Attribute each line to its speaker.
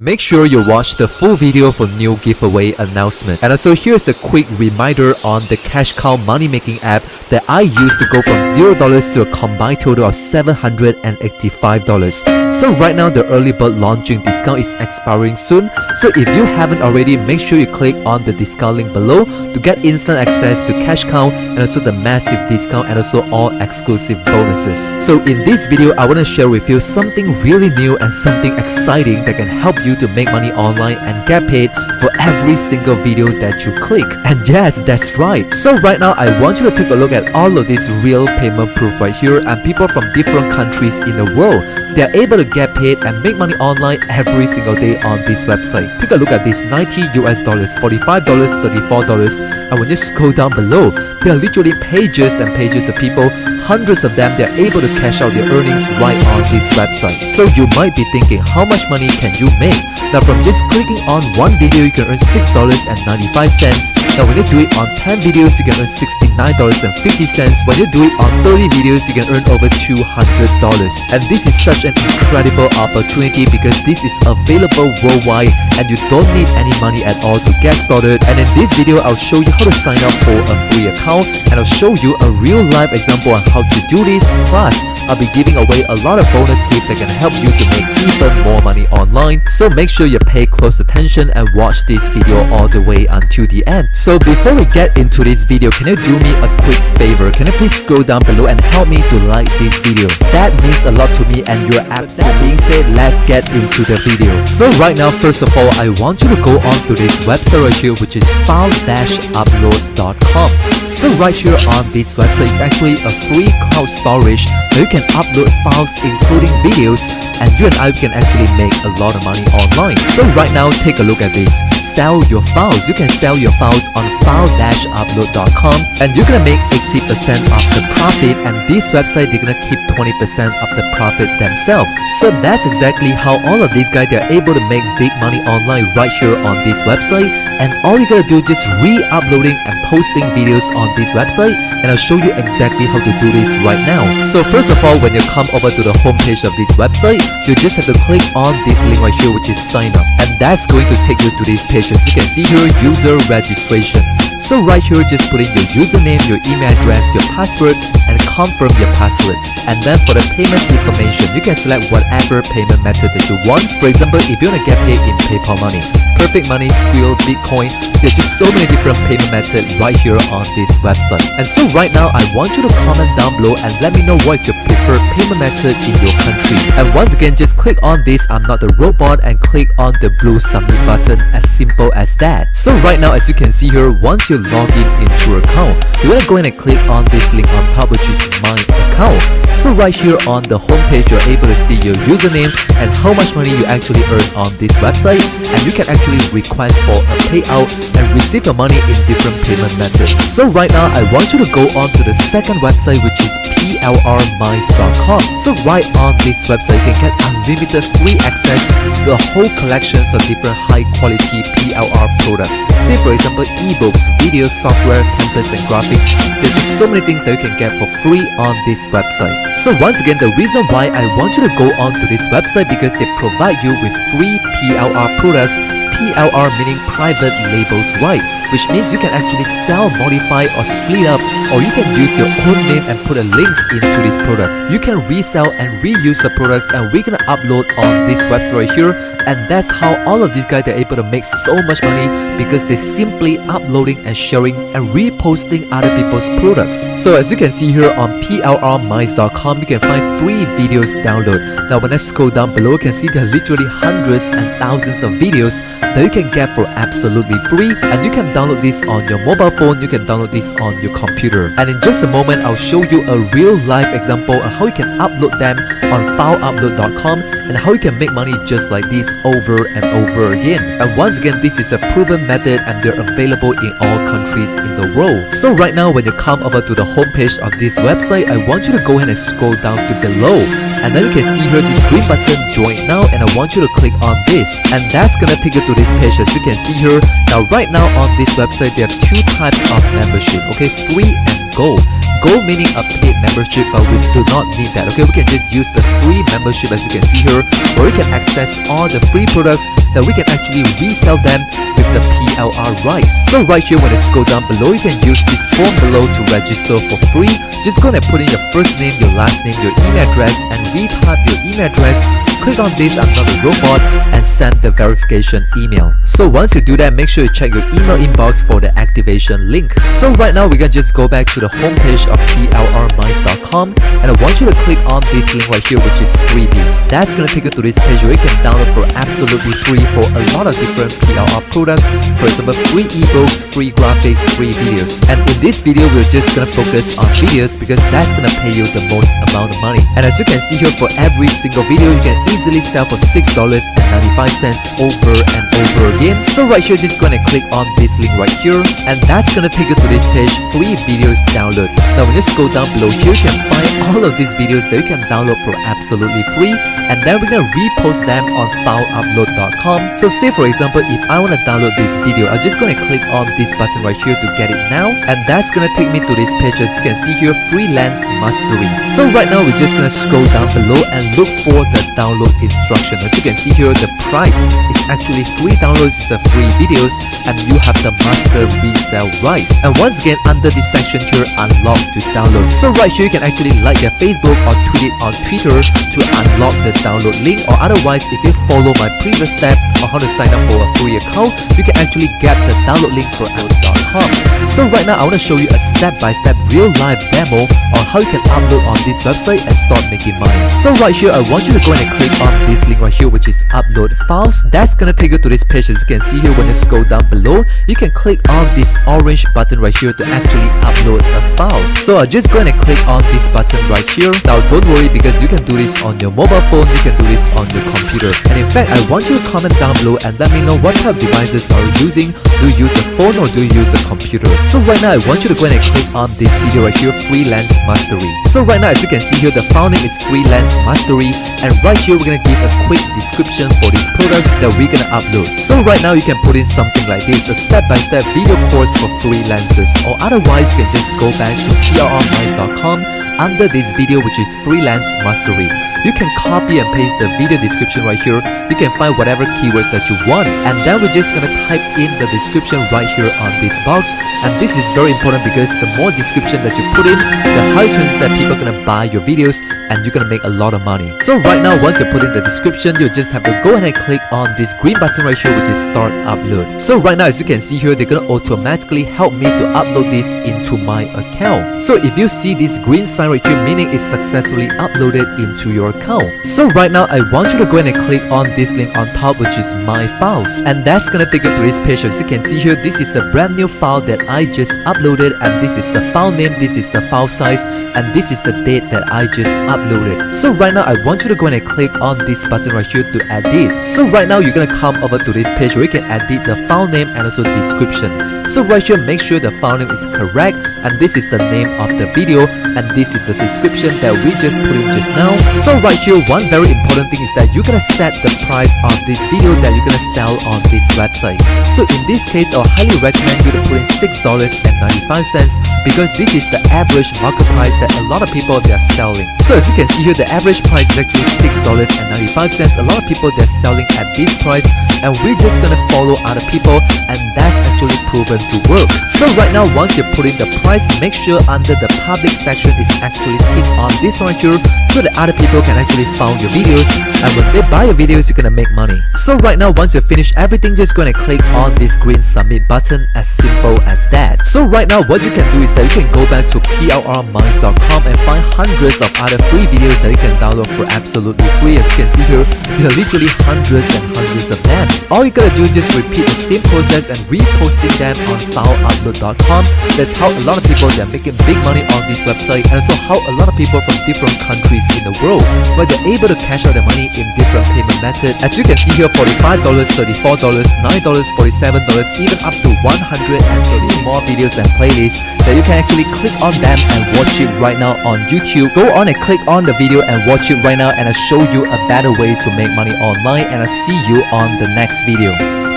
Speaker 1: Make sure you watch the full video for new giveaway announcement. And also here's a quick reminder on the cash cow money making app that I used to go from $0 to a combined total of $785. So right now the early bird launching discount is expiring soon. So if you haven't already, make sure you click on the discount link below to get instant access to cash cow and also the massive discount and also all exclusive bonuses. So in this video, I want to share with you something really new and something exciting that can help you to make money online and get paid for every single video that you click. And yes, that's right. So right now I want you to take a look at all of this real payment proof right here, and people from different countries in the world, they are able to get paid and make money online every single day on this website. Take a look at this $90 US, $45, $34, and when you scroll down below, there are literally pages and pages of people, hundreds of them, they're able to cash out their earnings right on this website. So you might be thinking, how much money can you make? Now from just clicking on one video, you can earn $6.95. Now when you do it on 10 videos, you can earn $69.50. When you do it on 30 videos, you can earn over $200. And this is such an incredible opportunity because this is available worldwide and you don't need any money at all to get started. And in this video, I'll show you how to sign up for a free account, and I'll show you a real life example on how to do this. Plus, I'll be giving away a lot of bonus tips that can help you to make even more money online. So make sure you pay close attention and watch this video all the way until the end. So before we get into this video, can you do me a quick favor? Can you please scroll down below and help me to like this video? That means a lot to me and you're absolutely. That being said, let's get into the video. So right now, first of all, I want you to go on to this website right here, which is file-upload.com. So right here on this website is actually a free cloud storage where you can upload files including videos, and you and I can actually make a lot of money online. So right now, take a look at this. Sell your files. You can sell your files on file-upload.com and you're gonna make 80% of the profit, and this website they're gonna keep 20% of the profit themselves. So that's exactly how all of these guys, they're able to make big money online right here on this website. And all you gotta do is just re-uploading and posting videos on this website, and I'll show you exactly how to do this right now. So first of all, when you come over to the homepage of this website, you just have to click on this link right here, which is sign up, and that's going to take you to this page. As you can see here, user registration. So right here, just put in your username, your email address, your password, and confirm your password. And then for the payment information, you can select whatever payment method that you want. For example, if you want to get paid in PayPal money, Perfect Money, Skrill, Bitcoin, there's just so many different payment methods right here on this website. And so right now, I want you to comment down below and let me know what is your preferred payment method in your country. And once again, just click on this I'm not a robot and click on the blue submit button, as simple as that. So right now, as you can see here, once you log in into your account, you're gonna go ahead and click on this link on top, which is my account. So right here on the homepage, you're able to see your username and how much money you actually earn on this website, and you can actually request for a payout and receive your money in different payment methods. So right now, I want you to go on to the second website, which is plrminds.com. So right on this website, you can get unlimited free access to a whole collections of different high quality PLR products. Say for example, ebooks, videos, software, templates, and graphics. There's just so many things that you can get for free on this website. So once again, the reason why I want you to go on to this website because they provide you with free PLR products. PLR meaning private labels right, which means you can actually sell, modify, or split up, or you can use your own name and put a links into these products. You can resell and reuse the products, and we're gonna upload on this website right here. And that's how all of these guys are able to make so much money because they're simply uploading and sharing and reposting other people's products. So as you can see here on plrminds.com, you can find free videos download. Now when I scroll down below, you can see there are literally hundreds and thousands of videos that you can get for absolutely free, and you can download this on your mobile phone, you can download this on your computer. And in just a moment, I'll show you a real life example on how you can upload them on file-upload.com and how you can make money just like this over and over again. And once again, this is a proven method and they're available in all countries in the world. So right now, when you come over to the homepage of this website, I want you to go ahead and scroll down to below, and then you can see here this green button, join now, and I want you to click on this, and that's gonna take you to this page. As you can see here, now right now on this website, they have two types of membership, okay, free and gold. Gold meaning a paid membership, but we do not need that, okay? We can just use the free membership, as you can see here, where you can access all the free products that we can actually resell them with the PLR rights. So right here, when you scroll down below, you can use this form below to register for free. Just go and put in your first name, your last name, your email address, and retype your email address. Click on this "I'm not a robot" and send the verification email. So once you do that, make sure you check your email inbox for the activation link. So right now, we're gonna just go back to the homepage of plrminds.com, and I want you to click on this link right here, which is freebies. That's gonna take you to this page where you can download for absolutely free for a lot of different PLR products. For example, free ebooks, free graphics, free videos. And in this video, we're just gonna focus on videos because that's gonna pay you the most amount of money. And as you can see here, for every single video, you can easily sell for $6.95 over and over again. So right here, just gonna click on this link right here, and that's gonna take you to this page, free videos download. Now when you scroll down below here, you can find all of these videos that you can download for absolutely free, and then we're gonna repost them on fileupload.com. So say for example, if I want to download this video, I'm just gonna click on this button right here to get it now, and that's gonna take me to this page. As you can see here, freelance mastery. So right now, we're just gonna scroll down below and look for the download instruction. As you can see here, the price is actually free downloads, is the free videos, and you have the master resale rights. And once again, under this section here, unlock to download. So right here, you can actually like their Facebook or tweet it on Twitter to unlock the download link, or otherwise, if you follow my previous step on how to sign up for a free account, you can actually get the download link for Apple.com. So right now, I want to show you a step-by-step real-life demo on how you can upload on this website and start making money. So right here, I want you to go and click on this link right here, which is upload files. That's gonna take you to this page. As you can see here, when you scroll down below, you can click on this orange button right here to actually upload a file. So I'm just going to click on this button right here. Now don't worry, because you can do this on your mobile phone, you can do this on your computer. And in fact, I want you to comment down below and let me know what type of devices are you using. Do you use a phone or do you use a computer? So right now, I want you to go and click on this video right here, freelance mastery. So right now, as you can see here, the file name is freelance mastery, and right here we're gonna give a quick description for these products that we're gonna upload. So right now, you can put in something like this, a step-by-step video course for freelancers, or otherwise you can just go back to plrminds.com under this video, which is freelance mastery. You can copy and paste the video description right here. You can find whatever keywords that you want, and then we're just gonna type in the description right here on this box. And this is very important because the more description that you put in, the higher chance that people are gonna buy your videos and you're gonna make a lot of money. So right now, once you put in the description, you just have to go ahead and click on this green button right here, which is start upload. So right now, as you can see here, they're gonna automatically help me to upload this into my account. So if you see this green sign right here, meaning it's successfully uploaded into your account. So right now, I want you to go ahead and click on this link on top, which is my files, and that's gonna take you to this page. As you can see here, this is a brand new file that I just uploaded, and this is the file name, this is the file size, and this is the date that I just uploaded. So right now, I want you to go ahead and click on this button right here to edit. So right now, you're gonna come over to this page where you can edit the file name and also description. So right here, make sure the file name is correct, and this is the name of the video, and this is the description that we just put in just now. So right here, one very important thing is that you're gonna set the price of this video that you're gonna sell on this website. So in this case, I highly recommend you to put in $6.95 because this is the average market price that a lot of people they are selling. So as you can see here, the average price is actually $6.95. A lot of people they're selling at this price, and we're just gonna follow other people, and that's actually proven to work. So right now, once you put in the price, make sure under the public section is actually click on this right here so that other people can actually find your videos, and when they buy your videos, you're gonna make money. So right now, once you finish everything, just gonna click on this green submit button, as simple as that. So right now, what you can do is that you can go back to plrminds.com and find hundreds of other free videos that you can download for absolutely free. As you can see here, there are literally hundreds and hundreds of them. All you gotta do is just repeat the same process and reposting them on fileupload.com. That's how a lot of people they're making big money on this website, and also how a lot of people from different countries in the world, where they're able to cash out their money in different payment methods. As you can see here, $45, $34, $9, $47, even up to 130 more videos and playlists that you can actually click on them and watch it right now on YouTube. Go on and click on the video and watch it right now, and I'll show you a better way to make money online, and I'll see you on the next video.